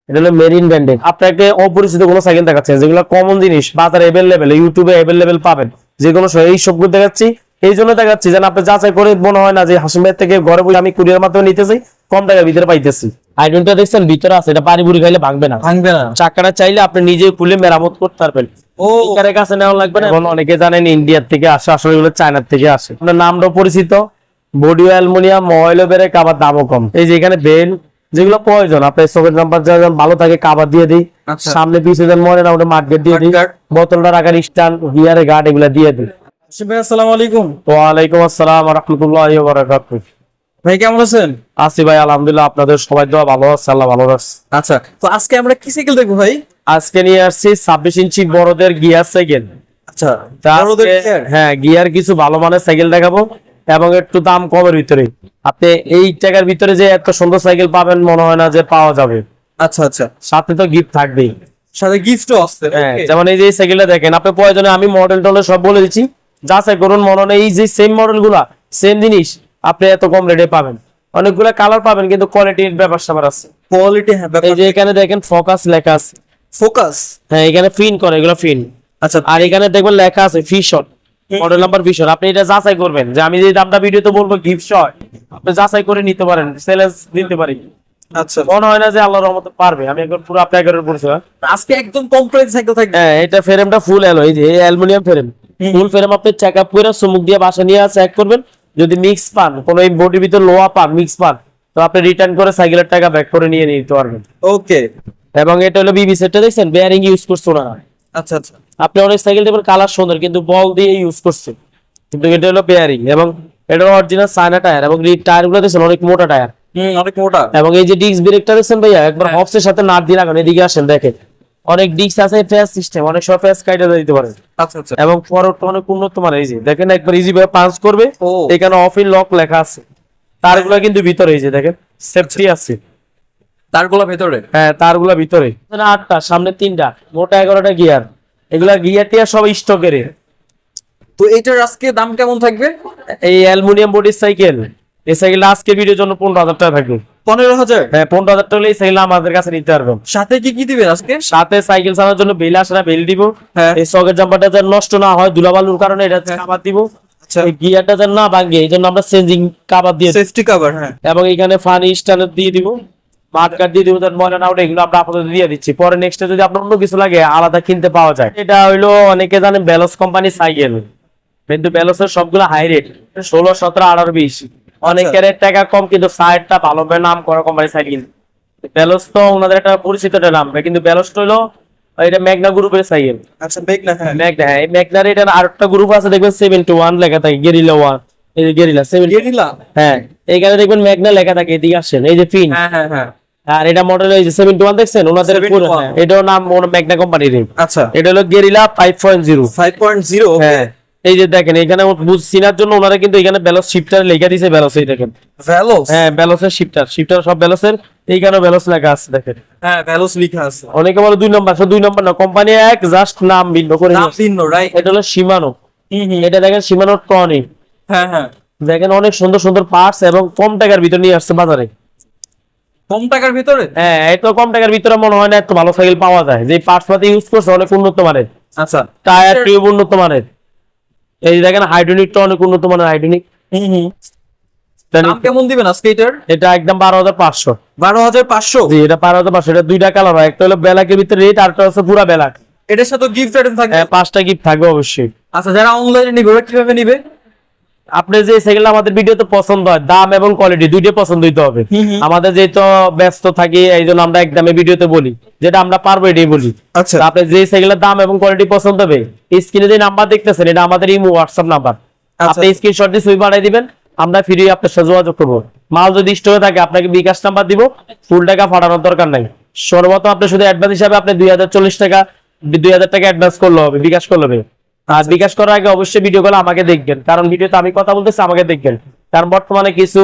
এটা হলো মেরিন ব্র্যান্ডের। আপনাকে অপরিচিত কোনো সাইকেল দেখাচ্ছে যেগুলো কমন জিনিস বাজারে অ্যাভেলেবেল, ইউটিউবে অ্যাভেলেবেল পাবেন যে কোনো সময়, এই সবগুলো দেখাচ্ছি। এই জন্য দেখাচ্ছি যেন আপনি যাচাই করে মনে হয় না যে হাসিম ভাইয়ের থেকে ঘরে বসে আমি কুরিয়ার মাধ্যমে নিতেছি, কম টাকার ভিতরে পাইতেছি। আইডনটা দেখছেন ভিতরে আছে, এটা পানি পুরি খাইলে ভাঙবে না, চাকাটা চাইলে আপনি নিজে খুলে মেরামত করতে পারবেন। এর কাছে নেওয়া লাগবে না। এখন অনেকে জানেন ইন্ডিয়ার থেকে আসে, আসলে এগুলো চায়নার থেকে আসে। আপনার নামটাও পরিচিত, বডি অ্যালুমিনিয়াম, অয়েল ব্রেক, আবার দামও কম। এই যে এখানে বেল যেগুলো প্রয়োজন আপনার চোখের নাম্বার যখন ভালো থাকে কাবার দিয়ে দিই, সামনে পিছনে যেন মনে না ওটা মার্কেট দিয়ে দিই, বোতলটা রাখার স্ট্যান্ড, গিয়ারে গার্ড এগুলো দিয়ে দিই। আসসালামু আলাইকুম। ওয়ালাইকুম আসসালাম ওয়া রাহমাতুল্লাহি ওয়া বারাকাতুহু। ভাই কেমন আছেন? আছি ভাই আলহামদুলিল্লাহ, আপনাদের সবাই দোয়া ভালো আছে, আল্লাহ ভালো রাখছে। আচ্ছা, তো আজকে আমরা কি সাইকেল দেখবো ভাই? আজকে নিয়ে আসছি 26 ইঞ্চি বড়দের গিয়ার সাইকেল। আচ্ছা, হ্যাঁ গিয়ার কিছু ভালো মানের সাইকেল দেখাবো এবং একটু দাম কমের ভিতরে। আপনি এই টাকার ভিতরে যে এত সুন্দর সাইকেল পাবেন মনে হয় না যে পাওয়া যাবে। আচ্ছা আচ্ছা, সাথে তো গিফট থাকবেই, সাথে গিফটও আছে। হ্যাঁ যেমন এই যে সাইকেলটা দেখেন, আপনি প্রয়োজনে আমি মডেল টলে সব বলে দিচ্ছি, যাচাই করুন। মনে হয় এই যে সেম মডেল গুলা সেম জিনিস আপনি এত কম রেটে পাবেন। অনেকগুলা কালার পাবেন কিন্তু কোয়ালিটির ব্যাপার স্যাপার আছে। কোয়ালিটি, হ্যাঁ। এই যে এখানে দেখেন ফোকাস লেখা আছে, ফোকাস, হ্যাঁ এখানে ফিন করে, এগুলো ফিন। আচ্ছা, আর এখানে দেখবেন লেখা আছে ফিশন, মডেল নাম্বার ফিশন। আপনি এটা যাচাই করবেন যে আমি যে দামটা ভিডিওতে বলবো গিফট হয়, আপনি যাচাই করে নিতে পারেন, সেলেস দিতে পারি। আচ্ছা, মনে হয় না যে আল্লাহর রহমতে পারবে। আমি একবার পুরো আপনার একবার বলছি আজকে একদম কমপ্লেক্স সাইকেল থাকবে। হ্যাঁ এটা ফ্রেমটা ফুল এলো, এই যে অ্যালুমিনিয়াম ফ্রেম, ফুল ফ্রেম। আপনি চেক আপ করে চুমুক দিয়ে বাসা নিয়ে চেক করবেন, যদি মিক্স পান, কোনো এই বডির ভিতর লোহা পান, মিক্স পান, তো আপনি রিটার্ন করে সাইকেলের টাকা ব্যাক করে নিয়ে নিতে পারবেন। ওকে। এবং এটা হলো বিবি সেটটা দেখছেন, বেয়ারিং ইউজ করছো না। আচ্ছা আচ্ছা, আপনি অনেক সাইকেল দেখবেন কালার সুন্দর কিন্তু বল দিয়ে ইউজ করছে, কিন্তু এটা হলো বেয়ারিং। এবং এটা অরিজিনাল চায়না টায়ার, এবং টায়ার গুলো দেখছেন অনেক মোটা টায়ার, অনেক মোটা। এবং এই যে ডিস্ক ব্রেকটা দেখছেন ভাইয়া একবার হবসের সাথে নাট দিয়ে লাগানো। এদিকে আসেন দেখেন, অনেক ডিস্ক আছে, ফেস সিস্টেম, অনেক সব ফেস কাইটা দিতে পারে। আচ্ছা আচ্ছা, এবং ফরওয়ার্ডটা অনেক উন্নত মানের। এই যে দেখেন একবার ইজি ভাবে পাঞ্চ করবে, এখানে অফ ইন লক লেখা আছে। তারগুলো কিন্তু ভিতরে, এই যে দেখেন সেফটি আছে, তারগুলো ভেতরে। হ্যাঁ তারগুলো ভিতরে। 8টা, সামনে 3টা, মোটা 11টা গিয়ার। এগুলা গিয়ার টিয়ার সব স্টকের। তো এইটার আজকে দাম কেমন থাকবে? এই অ্যালুমিনিয়াম বডির সাইকেল, এই সাইকেলটা আজকে ভিডিওর জন্য 15,000 টাকা থাকবে। 15,000? হ্যাঁ 15,000 টাকা হলে এই সাইকেল আমাদের কাছে নিতে পারবেন। সাথে কি কি দিবেন আজকে? সাথে সাইকেল চালানোর জন্য বেল আসে না, বেল দিব। হ্যাঁ। এই সকেট জাম্পারটা যেন নষ্ট না হয় ধুলাবালুর কারণে, এটা কাভার দিব। আচ্ছা, এই গিয়ারটা যেন না ভাঙে এই জন্য আমরা চেঞ্জিং কাভার দিয়ে, সেফটি কভার, হ্যাঁ। এবং এখানে ফানি স্ট্যান্ডার্ড দিয়ে দিব, মার্কার দিয়ে দিব, তার ময়লা না ওঠে, এগুলো আমরা আপাতত দিয়ে দিচ্ছি। পরে নেক্সটে যদি আপনার অন্য কিছু লাগে আলাদা কিনতে পাওয়া যায়। এটা হইলো অনেকে জানেন বেলস কোম্পানি সাইকেল, কিন্তু বেলসের সবগুলো হাই রেট, 16, 17, 18, 20। অনেকের টাকা কম কিন্তু সাইডটা ভালো নাম করা কোম্পানি সাইকেল। বেলস তো ওনাদের একটা পরিচিত নাম, কিন্তু বেলস হইলো এটা ম্যাগনা গ্রুপের সাইকেল। আচ্ছা, মেঘনা, হ্যাঁ। ম্যাগনা, হ্যাঁ এই ম্যাগনার এটা আরেকটা গ্রুপ আছে দেখবেন 7-1 লেখা থাকে, গেরিলা 1, এই যে গেরিলা 7, গেরিলা, হ্যাঁ এইখানে দেখবেন ম্যাগনা লেখা থাকে। এদিকে আসেন, এই যে পিন, হ্যাঁ হ্যাঁ হ্যাঁ। আর এটা মডেল এই যে 7-1 দেখছেন ওনাদের পুরো, এটাও নাম ম্যাগনা কোম্পানির। আচ্ছা, এটা হলো গেরিলা 5.0। 5.0, হ্যাঁ এই যে দেখেন এখানে চিনার জন্য ওনারা কিন্তু এখানে বেলস শিফটার লেখা দিয়েছে, বেলস এই দেখেন ভ্যালোস। হ্যাঁ বেলসের শিফটার, শিফটার সব বেলসের, এইখানে বেলস লেখা আছে দেখেন। হ্যাঁ, ভ্যালোস লেখা আছে। অনেকে বলে 2 নম্বর, 2 নম্বর না, কোম্পানি এক, জাস্ট নাম ভিন্ন করে। নাম ভিন্ন, রাইট। এটা হলো শিমানো। এটা দেখেন শিমানো টনিক, হ্যাঁ হ্যাঁ, দেখেন অনেক সুন্দর সুন্দর পার্টস এবং কম টাকার ভিতরে নিয়ে আসছে বাজারে। কম টাকার ভিতরে? হ্যাঁ এত কম টাকার ভিতরে মনে হয় না এত ভালো সাইকেল পাওয়া যায়। যে পার্টস পাতি ইউজ করছে অনেক উন্নত মানের। আচ্ছা, টায়ার টিউব উন্নত মানের। এই যে দেখেন হাইড্রোলিকটা অনেক উন্নত মানের হাইড্রোলিক। দাম কেমন দিবেন আজকে এটার? এটা একদম 12,500। 12,500? জি এটা 12,500। এটা 2টা কালার হয়, একটা হলো ব্ল্যাকের ভিতরে রেড, আর একটা হচ্ছে পুরা ব্ল্যাক। এটার সাথে গিফট আইটেম থাকবে? হ্যাঁ 5টা গিফট থাকবে অবশ্যই। আচ্ছা, যারা অনলাইনে নিবে ওরা কিভাবে নিবে? আপনি যে সাইকেলটা আমাদের ভিডিওতে পছন্দ হয়, দাম এবং কোয়ালিটি দুইটাই পছন্দ হইতে হবে। আমাদের যেহেতু ব্যস্ত থাকি এই জন্য আমরা একদমে ভিডিওতে বলি, যেটা আমরা পারবো এটাই বলি। আচ্ছা, আপনি যে সাইকেলের দাম এবং কোয়ালিটি পছন্দ হবে, স্ক্রিনে যে নাম্বার দেখতেছেন এটা আমাদের ইমো হোয়াটসঅ্যাপ নাম্বার। আপনি স্ক্রিনশট দিয়ে ছবি পাঠিয়ে দিবেন, আমরা ফ্রি আপনার সাথে যোগাযোগ করবো। মাল যদি স্টোরে থাকে আপনাকে বিকাশ নাম্বার দিব, ফুল টাকা ফাটানোর দরকার নাই। সর্বপ্রথম আপনি শুধু অ্যাডভান্স হিসাবে আপনি 2,040 টাকা, 2,000 টাকা অ্যাডভান্স করলে হবে, বিকাশ করলে হবে। আর বিকাশ করার আগে অবশ্যই ভিডিও কলে আমাকে দেখবেন, কারণ ভিডিওতে আমি কথা বলতেছি, আমাকে দেখবেন। কারণ বর্তমানে কিছু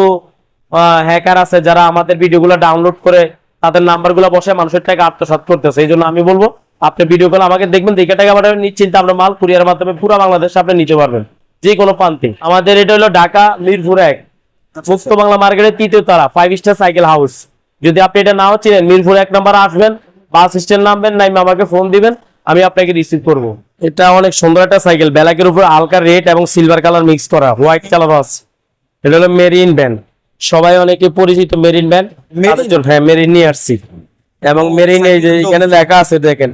হ্যাকার আছে যারা আমাদের ভিডিওগুলো ডাউনলোড করে তাদের নাম্বারগুলো বসে মানুষের টাকা আত্মসাৎ করতেছে। এই জন্য আমি বলবো আপনি ভিডিও কলে আমাকে দেখবেন, দেখে টাকা পাঠাবেন, নিশ্চিন্তে আমরা মাল কুরিয়ার মাধ্যমে পুরো বাংলাদেশে আপনি নিতে পারবেন, যে কোনো প্রান্তে। আমাদের এটা হলো ঢাকা মিরপুর 1, মুক্ত বাংলা মার্কেটের 3য় তলা, 5 স্টার সাইকেল হাউস, যদি আপনি এটা নাও চিনেন, মিরপুর 1 নম্বর আসবেন, বাস স্ট্যান্ড নামবেন, নাইমে আমাকে ফোন দিবেন, আমি আপনাকে রিসিভ করব। এটা অনেক সুন্দর একটা সাইকেল, ব্ল্যাকের উপর হালকা রেড এবং সিলভার কালার মিক্স করা, হোয়াইট কালার আছে। এটা হলো মেরিন ব্যান্ড, সবাই অনেকে পরিচিত মেরিন ব্যান্ড। হ্যাঁ, মেরিন নিয়ে আসছি। এবং মেরিন এই যে এখানে লেখা আছে দেখেন,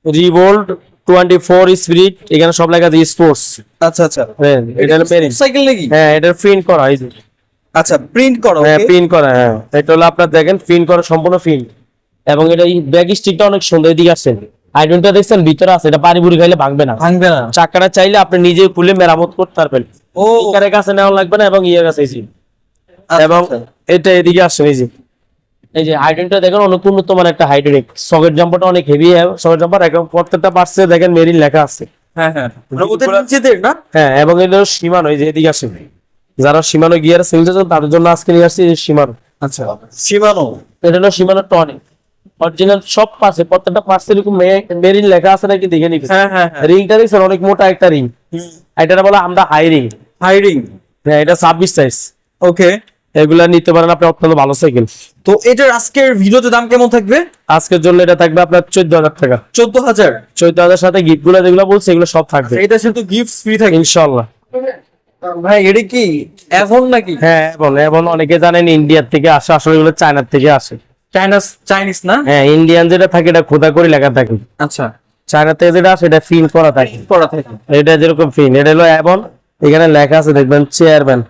রিভোল্ট 24 স্পিরিট, এখানে সব লেখা আছে স্পোর্টস। আচ্ছা আচ্ছা, হ্যাঁ, এটা হলো মেরিন সাইকেল নাকি? হ্যাঁ, এটা প্রিন্ট করা এই যে। আচ্ছা, প্রিন্ট করো? হ্যাঁ, প্রিন্ট করা। হ্যাঁ, এটা হলো আপনার দেখেন প্রিন্ট করা, সম্পূর্ণ প্রিন্ট। এবং এটা এই ব্যাক স্টিকটা অনেক সুন্দর, এদিকে আসেন, আইডনটা দেখছেন ভিতরে আছে, এটা পানি পুরি খাইলে ভাঙবে না। ভাঙবে না? চাকাটা চাইলে আপনি নিজে খুলে মেরামত করতে পারবেন। ও, এর কাছে নেওয়া লাগবে না এবং ইয়ের কাছে এসে। এবং এটা এদিকে আসেন, এই যে হাইড্রোলিকটা দেখেন অনেক উন্নত মানের একটা হাইড্রোলিক। সকেট জাম্পারটা অনেক হেভি, সকেট জাম্পার একদম প্রত্যেকটা পার্টসে দেখেন মেরিন লেখা আছে। হ্যাঁ হ্যাঁ, ওদের নিচেদের না? হ্যাঁ, এবং এটা সীমানো, এই যে এদিকে আসেন, যারা সীমানো গিয়ার সেলস আছেন তাদের জন্য আজকে নিয়ে আসছি সীমানো। আচ্ছা, সীমানো। এটা হলো সীমানো টনিক, অরিজিনাল সব পাশে, প্রত্যেকটা পাশে এরকম মেরিন লেখা আছে নাকি দেখে নিবেন। হ্যাঁ হ্যাঁ হ্যাঁ, রিংটা দেখছেন অনেক মোটা একটা রিং, এটা বলে আমরা হাই রিং। হাইরিং। হ্যাঁ, এটা 26 সাইজ। ওকে, এগুলা নিতে পারেন আপনি, অত্যন্ত ভালো সাইকেল। তো এটার আজকের ভিডিওতে দাম কেমন থাকবে? আজকের জন্য এটা থাকবে আপনার 14,000 টাকা। 14,000? 14,000 সাথে গিফট গুলো যেগুলো বলছে এগুলো সব থাকবে এটা শুধু গিফট ফ্রি থাকে ইনশাল্লাহ। ভাই, এটা কি এখন নাকি? হ্যাঁ, এবং অনেকে জানেন ইন্ডিয়ার থেকে আসে, আসলে এগুলো চায়নার থেকে আসে। চাইনিজ না? হ্যাঁ, ইন্ডিয়ান যেটা থাকে এটা খোদা করে লেখা থাকে, আচ্ছা, চায়না থেকে যেটা আসে এটা ফিল করা থাকে। করা থাকে। এটা যেরকম ফিল, এটা হলো এখানে লেখা আছে দেখবেন চেয়ারম্যান,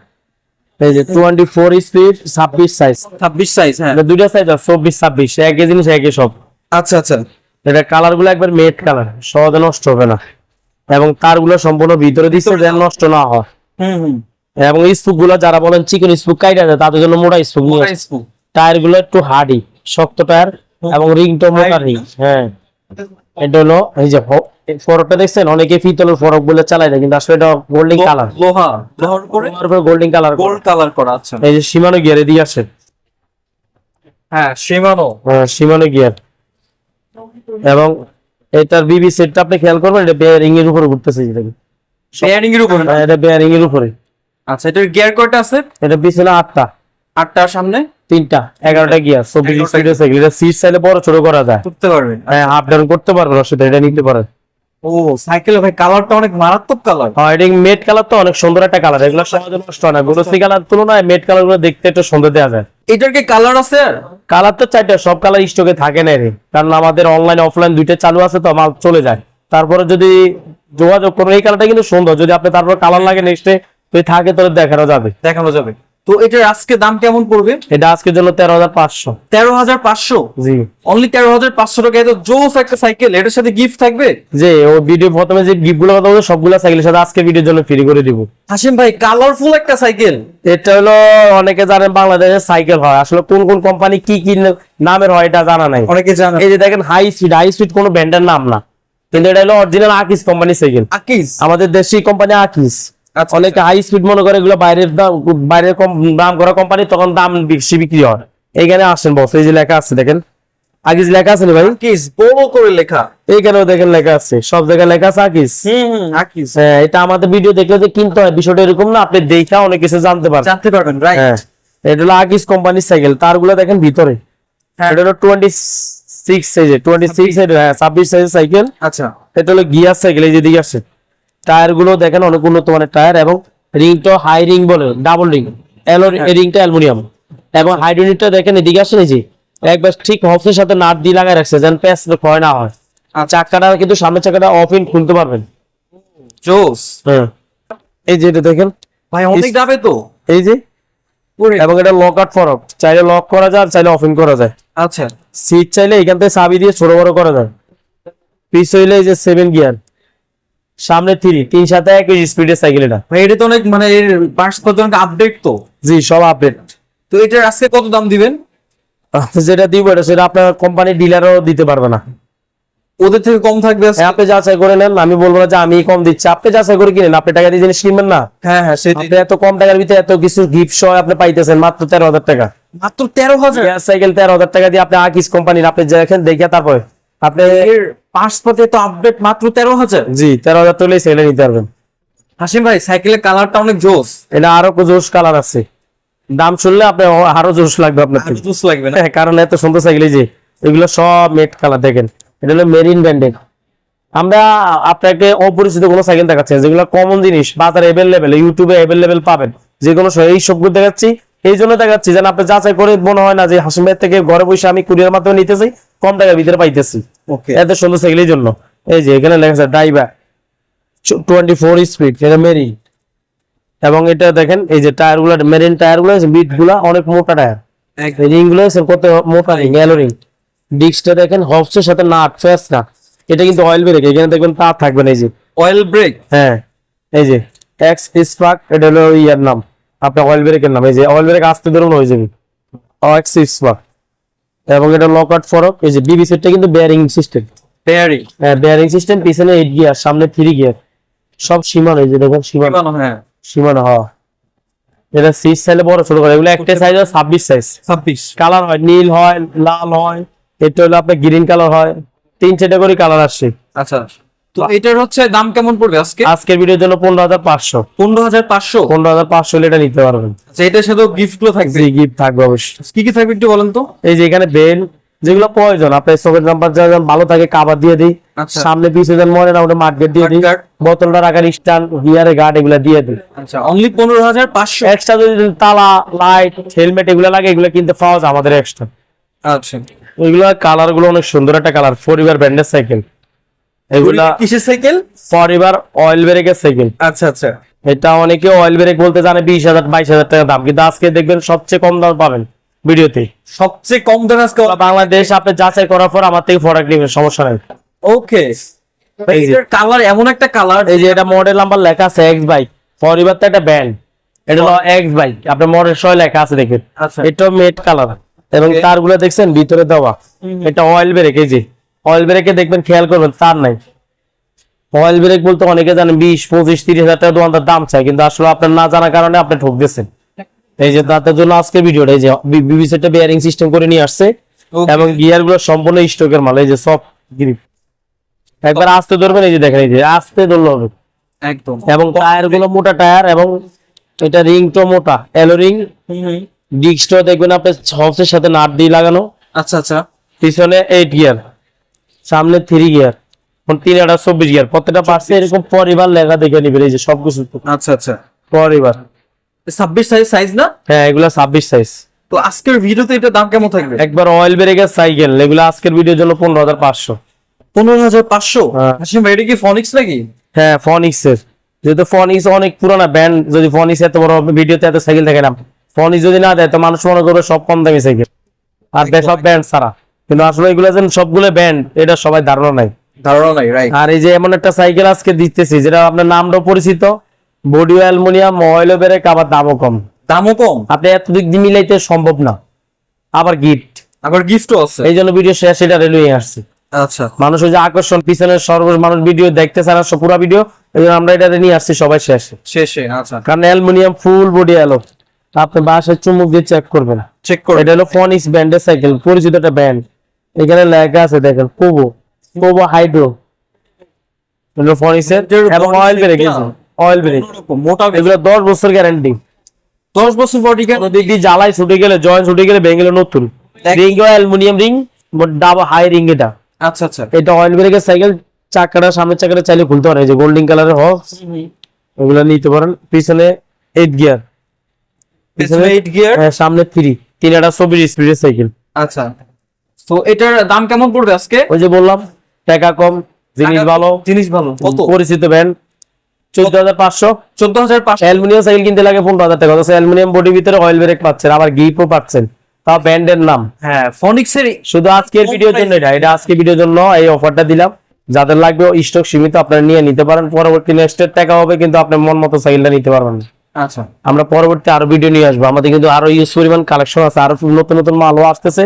এই যে 24 স্পিড 26 সাইজ। 26 সাইজ? হ্যাঁ, এটা দুইটা সাইজ আছে, 24-26 একই জিনিস, একই সব। আচ্ছা আচ্ছা। এটা কালার গুলো একবার মেট কালার, সহজে নষ্ট হবে না। এবং তার গুলো সম্পূর্ণ ভিতরে দিচ্ছে যেন নষ্ট না হয়। হুম। এবং স্পুক গুলো যারা বলেন চিকেন স্পুক কাইটা যায়, তাদের জন্য মোটা স্পুক নিয়ে আসছে। টায়ার গুলো একটু হার্ডি, শক্ত টায়ার, এবং রিংটা মোটা রিং। হ্যাঁ, এটা হলো এই যে ফরকটা দেখছেন, অনেকে পিতলের ফরক বলে চালায় না, কিন্তু আসলে এটা গোল্ডেন কালার, লোহার করে গোল্ডেন কালার, গোল্ড কালার করা। আচ্ছা, এই যে সীমানো গিয়ারে দিয়ে আসে। হ্যাঁ, সীমানো। হ্যাঁ, সীমানো গিয়ার। এবং এটার বিবি সেটটা আপনি খেয়াল করবেন, এটা বেয়ারিং এর উপরে ঘুরতেছে, বেয়ারিং এর উপরে? এটা বেয়ারিং এর উপরে। আচ্ছা, এটার গিয়ার কয়টা আছে? এটা পিছনে 8টা, 8টার সামনে 3টা, 11টা গিয়ার, 24 স্পিডের সাইকেল। এটা সিট চাইলে বড় ছোট করা যায়, করতে পারবে? হ্যাঁ, আপ ডাউন করতে পারবেন, অসুবিধা, এটা নিতে পারেন। ও, সাইকেলের ভাই কালারটা অনেক মারাত্মক কালার। হ্যাঁ, এটা মেট কালার তো অনেক সুন্দর একটা কালার, এগুলো সহজে নষ্ট হয় না। গ্লোসি কালার তুলনায় মেট কালার গুলো দেখতে একটু সুন্দর দেওয়া যায়। এটার কি কালার আছে? আর কালার তো 4টা, সব কালার স্টকে থাকে না রে, কারণ আমাদের অনলাইন অফলাইন দুইটা চালু আছে, তো মাল চলে যায়। তারপরে যদি যোগাযোগ করুন, এই কালারটা কিন্তু সুন্দর, যদি আপনি তারপর কালার লাগে নেক্সটে তুই থাকে তোর দেখানো যাবে। তো এটার আজকে দাম কেমন পড়বে? এটা আজকের জন্য 13,500। 13,500? জি, অনলি 13,500 টাকা। এত জোস একটা সাইকেল, এটার সাথে গিফট থাকবে? যে ও ভিডিও প্রথমে যে গিফট গুলো কথা বলছে সবগুলো সাইকেলের সাথে আজকে ভিডিওর জন্য ফ্রি করে দিব। হাসিম ভাই, কালারফুল একটা সাইকেল। এটা হলো অনেকে জানেন বাংলাদেশের সাইকেল হয়, আসলে কোন কোন কোম্পানি কি কি নামের হয় এটা জানা নাই। অনেকে জানে। এই যে দেখেন হাই স্পিড কোনো ব্র্যান্ডের নাম না, কিন্তু এটা হলো অরিজিনাল আকিস কোম্পানি সাইকেল। আকিস? আমাদের দেশি কোম্পানি আকিস। আচ্ছা, অনেকে হাই স্পিড মনে করে এগুলো বাইরের দাম করা কোম্পানি, তখন দাম বেশি বিক্রি হয়। এইখানে আসেন বস, এই যে লেখা আছে দেখেন, আকিস লেখা আছে না ভাই, আকিস বড় করে লেখা। এইখানেও দেখেন লেখা আছে, সব জায়গায় লেখা আছে আকিস। আকিস। হ্যাঁ, এটা আমাদের ভিডিও দেখলে যে কিনতে হয় বিষয়টা এরকম না, আপনি দেখা অনেক কিছু জানতে পারবেন, রাইট? হ্যাঁ, এটা হলো আকিস কোম্পানির সাইকেল, তারগুলো দেখেন ভিতরে। হ্যাঁ, এটা হলো 26 সাইজে, 26 সাইজ, হ্যাঁ 26 সাইজের সাইকেল। আচ্ছা, এটা হলো গিয়ার সাইকেল, এই যে দিকে আসছে। টায়ার গুলো দেখেন অনেক উন্নত মানের টায়ার, এবং রিংটা হাই রিং বলে, ডাবল রিং, রিংটা অ্যালুমিনিয়াম। এবং হাইড্রোলিকটা দেখেন এদিকে আসছে, এই যে একবার ঠিক হফের সাথে নাট দিয়ে লাগাই রাখছে যেন প্যাচ ক্ষয় না হয়। আর চাকাটা কিন্তু সামনের চাকাটা অফ ইন খুলতে পারবেন। জোস। হ্যাঁ, এই যে এটা দেখেন ভাই, অনেক দামে তো। এই যে, এবং এটা লক আউট ফরক, চাইলে লক করা যায় আর চাইলে অফ ইন করা যায়। আচ্ছা, সিট চাইলে এখান থেকে চাবি দিয়ে ছোট বড় করা যায়। পিছ হইলে এই যে 7 গিয়ার, সামনে 3 সাথে 21 স্পিডের সাইকেল। এটা ভাই, এটা তো অনেক, মানে এর পার্টস পর্যন্ত আপডেট তো। জি, সব আপডেট। তো এটার আজকে কত দাম দিবেন? যেটা দিব এটা সেটা আপনার কোম্পানি ডিলারও দিতে পারবে না, ওদের থেকে কম থাকবে আজকে? আপনি যাচাই করে নেন, আমি বলবো না যে আমি কম দিচ্ছি, আপনি যাচাই করে কিনেন, আপনি টাকা দিয়ে জিনিস কিনবেন না। হ্যাঁ হ্যাঁ, সেটাই। আপনি এত কম টাকার ভিতরে এত কিছু গিফট সহ আপনি পাইতেছেন মাত্র 13,000 টাকা। মাত্র 13,000? সাইকেল 13,000 টাকা দিয়ে আপনি আকিস কোম্পানির, আপনি দেখেন দেখে তারপরে আপনি এর পার্টস পত্র তো আপডেট, মাত্র 13,000? জি, 13,000 তুলেই সেলে নিতে পারবেন। হাসিম ভাই, সাইকেলের কালারটা অনেক জোস। এটা আরো জোস কালার আছে, দাম শুনলে আপনার আরো জোশ লাগবে আপনার আর জুস লাগবে না? হ্যাঁ, কারণ এত সুন্দর সাইকেল এই যে এগুলো সব মেট কালার দেখেন, এটা হলো মেরিন ব্র্যান্ডের। আমরা আপনাকে অপরিচিত কোনো সাইকেল দেখাচ্ছি না, যেগুলো কমন জিনিস বাজারে অ্যাভেলেবেল, ইউটিউবে অ্যাভেলেবেল পাবেন যে কোনো সময়, এই সবগুলো দেখাচ্ছি। এই জন্য দেখাচ্ছি যেন আপনি যাচাই করে মনে হয় না যে হাসিম ভাই থেকে ঘরে বসে আমি কুরিয়ার মাধ্যমে নিতেছি, কম টাকার ভিতরে পাইতেছি। ওকে, এত সুন্দর সাইকেল এই জন্য। এই যে এখানে লেখা আছে ড্রাইভার 24 স্পিড, এটা মেরিন। এবং এটা দেখেন এই যে টায়ার গুলা, মেরিন টায়ার গুলো, বিট গুলা অনেক মোটা টায়ার, রিং গুলো কত মোটা রিং, এলো রিং। ডিস্কটা দেখেন হবসের সাথে নাট ফেস না, এটা কিন্তু অয়েল ব্রেক, এখানে দেখবেন তার থাকবে না। এই যে অয়েল ব্রেক। হ্যাঁ, এই যে এক্স স্পার্ক, এটা হলো ইয়ার নাম, আপনার অয়েল ব্রেকের নাম। এই যে অয়েল ব্রেক আসতে ধরুন হয়ে যাবে এক্স স্পার্ক। এবং এটা লকআউট ফরক। এই যে বিবি সেটটা কিন্তু বেয়ারিং সিস্টেম, বেয়ারিং। হ্যাঁ বেয়ারিং সিস্টেম, পিছনে 8 গিয়ার, সামনে 3 গিয়ার, সব সীমানো। এই যে দেখেন সীমানো, হ্যাঁ সীমানো। হ্যাঁ, এটা সিট সাইজে বড় ছোট করে, এগুলো একটা সাইজ হয় 26 সাইজ। 26 কালার হয় নীল হয়, লাল হয়, এটা হলো আপনার গ্রিন কালার হয়, 3-4টা করে কালার আসছে। আচ্ছা, তো এটার হচ্ছে দাম কেমন পড়বে আজকে? আজকের ভিডিওর জন্য 15,500। 15,500। 15,500 হলে এটা নিতে পারবেন। আচ্ছা, এটার সাথে গিফট গুলো থাকবে? জি, গিফট থাকবে অবশ্যই। কি কি থাকবে একটু বলেন তো। এই যে এখানে বেল, যেগুলো প্রয়োজন আপনার চোখের নাম্বার যখন ভালো থাকে কাভার দিয়ে দিই, আচ্ছা। সামনে পিছনে যেন মনে না ওটা মার্কেট দিয়ে দিই, Mudguard। বোতলটা রাখার স্ট্যান্ড, গিয়ারে গার্ড, এগুলো দিয়ে দিই। আচ্ছা, অনলি 15,500। এক্সট্রা যদি তালা, লাইট, হেলমেট এগুলো লাগে, এগুলো কিনতে পাওয়া যায় আমাদের এক্সট্রা। আচ্ছা, ওইগুলো কালার গুলো অনেক সুন্দর একটা কালার, ফরিবার ব্র্যান্ডের সাইকেল এগুলা। কিসের সাইকেল? ফরিবার অয়েল ব্রেকের সাইকেল। আচ্ছা আচ্ছা, এটা অনেকে অয়েল ব্রেক বলতে জানে 20,000 22,000 টাকা দাম, কিন্তু আজকে দেখবেন সবচেয়ে কম দাম পাবেন ভিডিওতে। সবচেয়ে কম দাম আজকে বাংলাদেশ আপনি যাচাই করার পর আমার থেকে প্রোডাক্ট নেবেন, সমস্যা নেই। ওকে, এই যে এটার কালার এমন একটা কালার। এই যে এটা মডেল নাম্বার লেখা আছে এক্স বাইক, ফরিবার তো একটা ব্র্যান্ড, এটা হলো এক্স বাইক, আপনার মডেল সহ লেখা আছে দেখেন। আচ্ছা, এটা মেট কালার এবং Okay. তারগুলো দেখছেন ভিতরে দেওয়া। এটা অয়েল ব্রেক, এই যে অয়েল ব্রেকে দেখবেন, খেয়াল করবেন তার নাই। অয়েল ব্রেক বলতে অনেকে জানেন 20, 25, 30,000 টাকা দোকানদার দাম চায়, কিন্তু আসলে আপনার না জানার কারণে আপনি ঠকতেছেন। এই যে তাদের জন্য আজকে ভিডিওটা, এই যে বিবিসিটা বেয়ারিং সিস্টেম করে নিয়ে আসছে Okay. এবং গিয়ার গুলো সম্পূর্ণ স্টকের মাল। এই যে সব গ্রিপ, একবার আস্তে ধরবেন, এই যে দেখেন, এই যে আস্তে ধরলে হবে। একদম। এবং টায়ার গুলো মোটা টায়ার, এবং এটা রিং তো মোটা, এলো রিং। ডিস্কটা দেখবেন আপনার হবসের সাথে নাট দিয়ে লাগানো, আচ্ছা আচ্ছা, পিছনে 8 গিয়ার, সামনে 3 গিয়ার, 3/24 গিয়ার। প্রত্যেকটা পাশে এরকম পরিবার লেখা দেখে নিবেন, এই যে সবকিছু আচ্ছা আচ্ছা। পরিবার। 26 সাইজ না? হ্যাঁ, এগুলা 26 সাইজ। তো আজকের ভিডিওতে এটা দাম কেমন থাকবে? একবার অয়েল ব্রেকের সাইকেল, এগুলো আজকের ভিডিওর জন্য 15,500। 15,500। হ্যাঁ। হাসিম ভাই, এটা কি ফনিক্স নাকি? হ্যাঁ, ফনিক্স এর, যেহেতু ফনিক্স অনেক পুরানা ব্র্যান্ড, যদি ফনিক্স এত বড় ভিডিওতে এত সাইকেল দেখে না, ফনিক্স যদি না দেয় তো মানুষ মনে করবে সব কম দামি সাইকেল আর সব ব্র্যান্ড ছাড়া, কিন্তু আসলে এগুলো যেন সবগুলো ব্র্যান্ড এটা সবাই ধারণা নাই। ধারণা নাই, রাইট। আর এই যে এমন একটা সাইকেল আজকে দিতেছি যেটা আপনার নামটাও পরিচিত, বডি অ্যালুমিনিয়াম, অয়েল ব্রেক, আবার দামও কম। দামও কম, আপনি এত দিক দিয়ে মিলাইতে সম্ভব না, আবার গিফট। আবার গিফটও আছে। এই জন্য ভিডিও শেষ এটা রেলওয়ে আসছে। আচ্ছা, মানুষ ওই যে আকর্ষণ, পিছনের সর্বশ মানুষ ভিডিও দেখতে চায় না, পুরো ভিডিও, এই জন্য আমরা এটা নিয়ে আসছি সবাই শেষে। শেষে। আচ্ছা, কারণ অ্যালুমিনিয়াম ফুল বডি অ্যালো, আপনি বাসায় চুমুক দিয়ে চেক করবেন। চেক করে। এটা হলো ফনিক্স ব্র্যান্ডের সাইকেল, পরিচিত একটা ব্র্যান্ড। এখানে লেখা আছে দেখেন কোবো, কোবো হাইড্রো, এগুলো ফনিক্সের। এবং অয়েল ব্রেক, অয়েল ব্রেক মোটা, এগুলো 10 বছর গ্যারান্টি। 10 বছর বডি গ্যারান্টি। কোনো দিক দিয়ে জ্বালাই ছুটে গেলে, জয়েন্ট ছুটে গেলে ভেঙে গেলে নতুন ring, aluminium ring, double high ring. এটা আচ্ছা আচ্ছা, এটা অয়েল ব্রেকের সাইকেল, চাকাটা সামনের চাকাটা চাইলে খুলতে পারে, এই যে গোল্ডেন কালারের হবস, ওগুলো নিতে পারেন। পিছনে 8 গিয়ার, পিছনে 8 গিয়ার, সামনে 3/24 স্পিডের সাইকেল। আচ্ছা। তো এটার দাম কেমন পড়বে আজকে? ওই যে বললাম টাকা কম, জিনিস ভালো, জিনিস ভালো। কত? পরিচিত ব্র্যান্ড, 14,500। 14,500। অ্যালুমিনিয়াম সাইকেল কিনতে লাগে 15,000 টাকা, অথচ অ্যালুমিনিয়াম বডির ভিতরে অয়েল ব্রেক পাচ্ছেন, আবার গিফটও পাচ্ছেন, তাও ব্র্যান্ডের নাম। হ্যাঁ, ফনিক্সের। শুধু আজকের ভিডিওর জন্য এটা আজকে ভিডিওর জন্য এই অফারটা দিলাম। যাদের লাগবে স্টক সীমিত, আপনারা নিয়ে নিতে পারেন। পরবর্তী নেক্সটের টাকা হবে, কিন্তু আপনার মন মতো সাইকেলটা নিতে পারবেন না। আচ্ছা, আমরা পরবর্তী আরো ভিডিও নিয়ে আসবো, আমাদের কিন্তু আরো ইউজ পরিমাণ কালেকশন আছে, আরো নতুন নতুন মালও আসতেছে।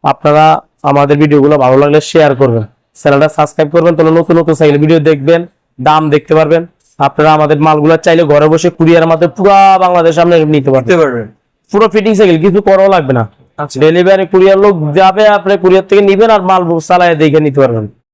আপনারা আমাদের ভিডিওগুলো ভালো লাগলে শেয়ার করবেন, চ্যানেলটা সাবস্ক্রাইব করবেন, তাহলে নতুন নতুন সাইকেল ভিডিও দেখবেন, দাম দেখতে পারবেন। আপনারা আমাদের মালগুলো চাইলে ঘরে বসে কুরিয়ার মাধ্যমে পুরো বাংলাদেশ আপনি নিতে পারবেন। পুরো ফিটিং সাইকেল, কিছু করাও লাগবে না। আচ্ছা। ডেলিভারি কুরিয়ার লোক যাবে, আপনি কুরিয়ার থেকে নিবেন আর মাল চালায় দেখে নিতে পারবেন।